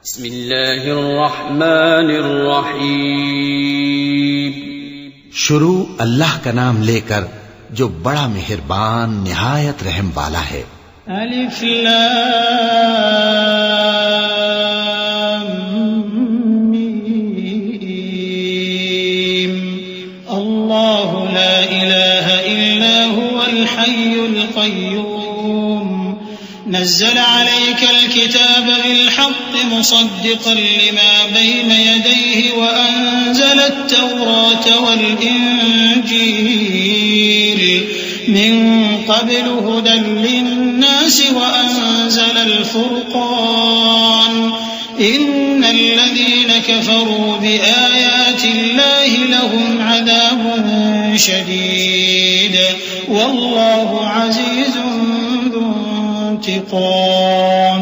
बिस्मिल्लाहिर्रहमानिर्रहीम। शुरू अल्लाह का नाम लेकर जो बड़ा मेहरबान निहायत रहम वाला है। अलिफ लाम मीम। अल्लाहु ला इलाहा इल्ला हुवल हय्युल क़य्यूम। नज़्ज़ल अलैकल किताब बिल हक़्क़ि मुसद्दिक़न लिमा बैन यदैहि व अंज़लत तौरात वल इंजील मिन क़ब्ल हुदन लिन्नास व अंज़लल फ़ुरक़ान। इन्नल लज़ीन कफ़रू बिआयातिल्लाहि लहुम अज़ाबुन शदीद वल्लाहु अज़ीज़ुन ज़ू इंतिक़ाम।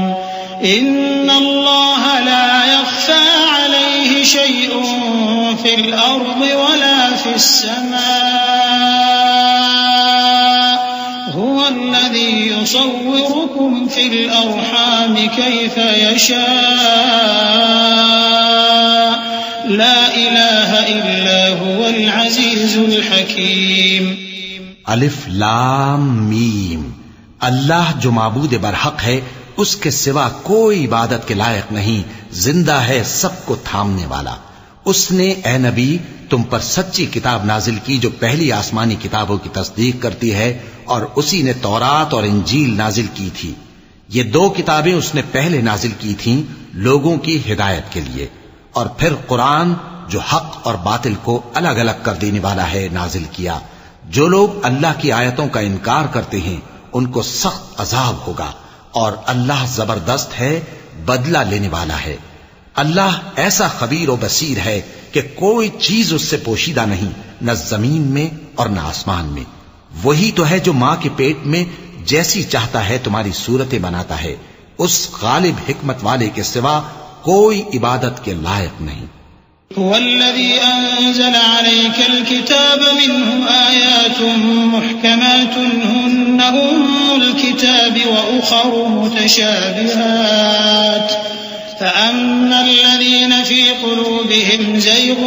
इन्नल्लाह ला यख़फ़ा अलैहि शै'उन फ़िल अर्ज़ि वला फ़िस समाअ। हुवल्लज़ी युसव्विरुकुम फ़िल अर्हाम कैफ़ यशाअ। ला इलाहा इल्ला हुवल अज़ीज़ुल हकीम। अलिफ लाम मीम। अल्लाह जो माबूद बरहक है, उसके सिवा कोई इबादत के लायक नहीं, जिंदा है, सबको थामने वाला। उसने ए नबी तुम पर सच्ची किताब नाजिल की जो पहली आसमानी किताबों की तस्दीक करती है, और उसी ने तौरात और इंजील नाजिल की थी। ये दो किताबें उसने पहले नाजिल की थीं लोगों की हिदायत के लिए, और फिर कुरान जो हक और बातिल को अलग अलग कर देने वाला है नाजिल किया। जो लोग अल्लाह की आयतों का इनकार करते हैं उनको सख्त अजाब होगा, और अल्लाह जबरदस्त है, बदला लेने वाला है। अल्लाह ऐसा खबीर और बसीर है कि कोई चीज उससे पोशीदा नहीं, न जमीन में और न आसमान में। वही तो है जो मां के पेट में जैसी चाहता है तुम्हारी सूरतें बनाता है। उस गालिब हिकमत वाले के सिवा कोई इबादत के लायक नहीं। हुवल्लज़ी अंज़ल अलैकल किताब मिन्हु आयातुन मुहकमातुन हुन्ना उम्मुल किताबि व उखरु मुतशाबिहात। فأما الذين في قلوبهم زيغ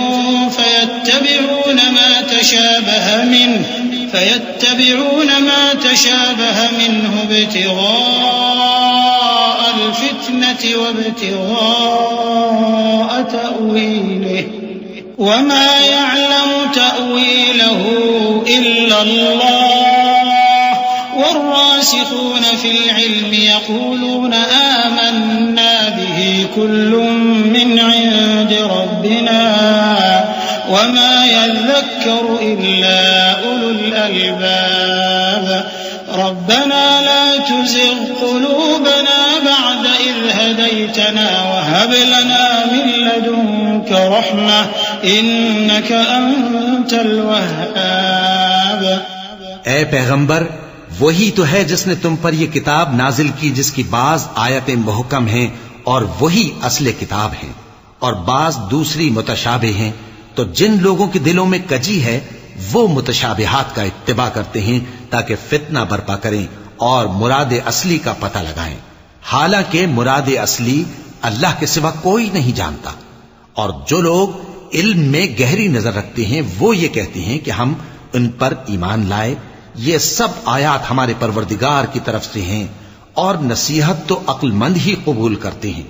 فيتبعون ما تشابه منه ابتغاء الفتنة وابتغاء تأويله وما يعلم تأويله إلا الله والراسخون في العلم يقولون آمنا به كل من عند ربنا وما يذكر إلا أولو الألباب ربنا لا تزغ قلوبنا بعد إذ هديتنا وهب لنا من لدنك رحمة إنك أنت الوهاب। ए पैगंबर, वही तो है जिसने तुम पर यह किताब नाजिल की जिसकी बाज आयतें मुहकम हैं और वही असले किताब हैं, और बाज दूसरी मुतशाबे हैं। तो जिन लोगों के दिलों में कजी है वो मुतशाबिहात का इत्तिबा करते हैं ताकि फितना बर्पा करें और मुराद असली का पता लगाएं। हालांकि मुराद असली अल्लाह के सिवा कोई नहीं जानता। और जो लोग इल्म में गहरी नजर रखते हैं वो ये कहते हैं कि हम उन पर ईमान लाए। ये सब आयात हमारे परवरदिगार की तरफ से हैं, और नसीहत तो अक्लमंद ही कबूल करते हैं।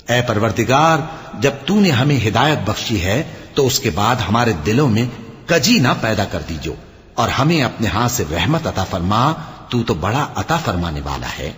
ऐ परवरदिगार, जब तूने हमें हिदायत बख्शी है तो उसके बाद हमारे दिलों में कजी ना पैदा कर दीजो, और हमें अपने हाथ से रहमत अता फरमा। तू तो बड़ा अता फरमाने वाला है।